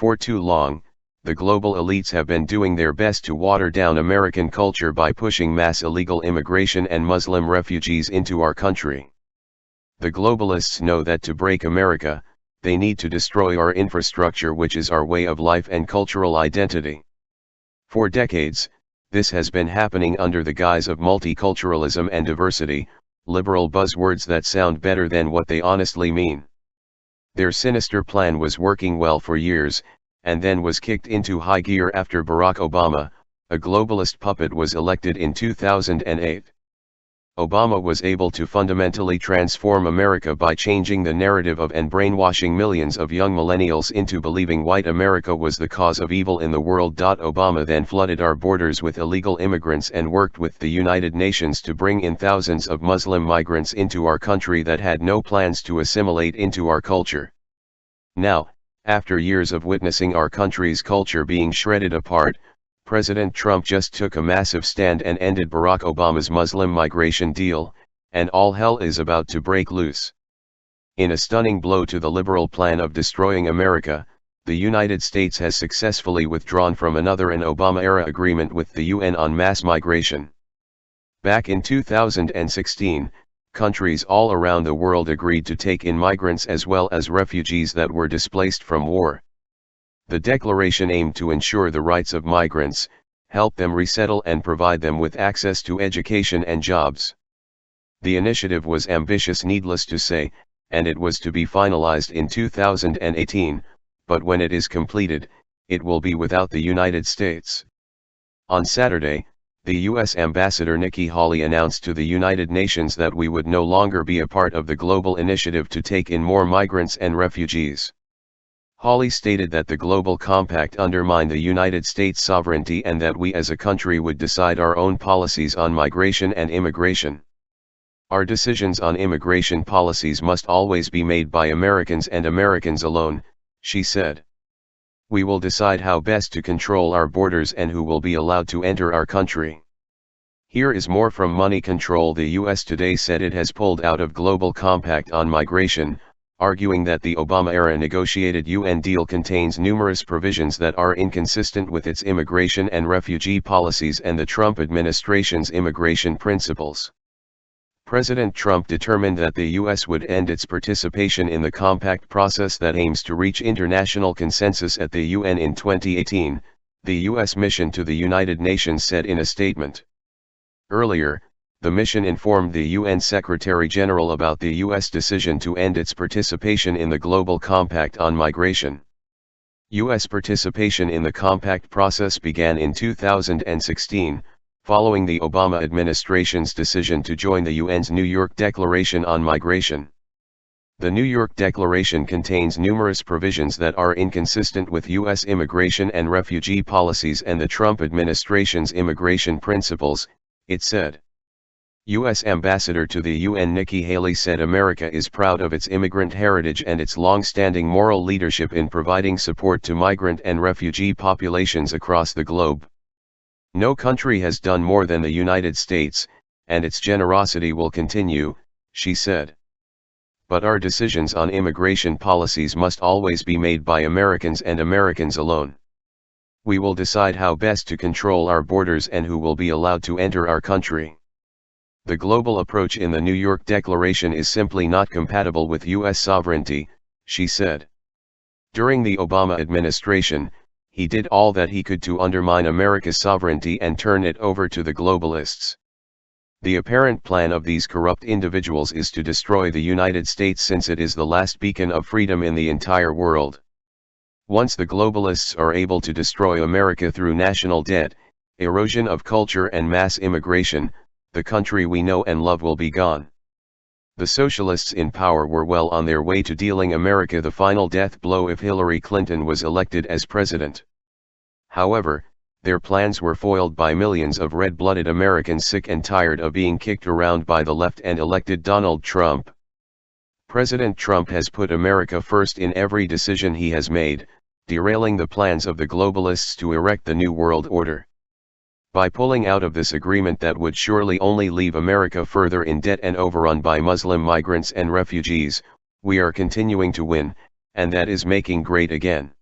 For too long, the global elites have been doing their best to water down American culture by pushing mass illegal immigration and Muslim refugees into our country. The globalists know that to break America, they need to destroy our infrastructure, which is our way of life and cultural identity. For decades, this has been happening under the guise of multiculturalism and diversity, liberal buzzwords that sound better than what they honestly mean. Their sinister plan was working well for years, and then was kicked into high gear after Barack Obama, a globalist puppet, was elected in 2008. Obama was able to fundamentally transform America by changing the narrative of and brainwashing millions of young millennials into believing white America was the cause of evil in the world. Obama then flooded our borders with illegal immigrants and worked with the United Nations to bring in thousands of Muslim migrants into our country that had no plans to assimilate into our culture. Now, after years of witnessing our country's culture being shredded apart, President Trump just took a massive stand and ended Barack Obama's Muslim migration deal, and all hell is about to break loose. In a stunning blow to the liberal plan of destroying America, the United States has successfully withdrawn from an Obama-era agreement with the UN on mass migration. Back in 2016, countries all around the world agreed to take in migrants as well as refugees that were displaced from war. The declaration aimed to ensure the rights of migrants, help them resettle and provide them with access to education and jobs. The initiative was ambitious, needless to say, and it was to be finalized in 2018, but when it is completed, it will be without the United States. On Saturday, the U.S. Ambassador Nikki Haley announced to the United Nations that we would no longer be a part of the global initiative to take in more migrants and refugees. Haley stated that the global compact undermined the United States' sovereignty and that we as a country would decide our own policies on migration and immigration. Our decisions on immigration policies must always be made by Americans and Americans alone, she said. We will decide how best to control our borders and who will be allowed to enter our country. Here is more from Money Control. The U.S. today said it has pulled out of Global Compact on migration, arguing that the Obama-era negotiated UN deal contains numerous provisions that are inconsistent with its immigration and refugee policies and the Trump administration's immigration principles. President Trump determined that the U.S. would end its participation in the compact process that aims to reach international consensus at the UN in 2018, the U.S. mission to the United Nations said in a statement. Earlier, the mission informed the UN Secretary-General about the U.S. decision to end its participation in the Global Compact on migration. U.S. participation in the compact process began in 2016, following the Obama administration's decision to join the UN's New York Declaration on Migration. The New York Declaration contains numerous provisions that are inconsistent with U.S. immigration and refugee policies and the Trump administration's immigration principles, it said. U.S. Ambassador to the UN Nikki Haley said America is proud of its immigrant heritage and its long-standing moral leadership in providing support to migrant and refugee populations across the globe. No country has done more than the United States, and its generosity will continue, she said. But our decisions on immigration policies must always be made by Americans and Americans alone. We will decide how best to control our borders and who will be allowed to enter our country. The global approach in the New York Declaration is simply not compatible with U.S. sovereignty, she said. During the Obama administration, he did all that he could to undermine America's sovereignty and turn it over to the globalists. The apparent plan of these corrupt individuals is to destroy the United States since it is the last beacon of freedom in the entire world. Once the globalists are able to destroy America through national debt, erosion of culture and mass immigration, the country we know and love will be gone. The socialists in power were well on their way to dealing America the final death blow if Hillary Clinton was elected as president. However, their plans were foiled by millions of red-blooded Americans sick and tired of being kicked around by the left and elected Donald Trump. President Trump has put America first in every decision he has made, derailing the plans of the globalists to erect the New World Order. By pulling out of this agreement that would surely only leave America further in debt and overrun by Muslim migrants and refugees, we are continuing to win, and that is making great again.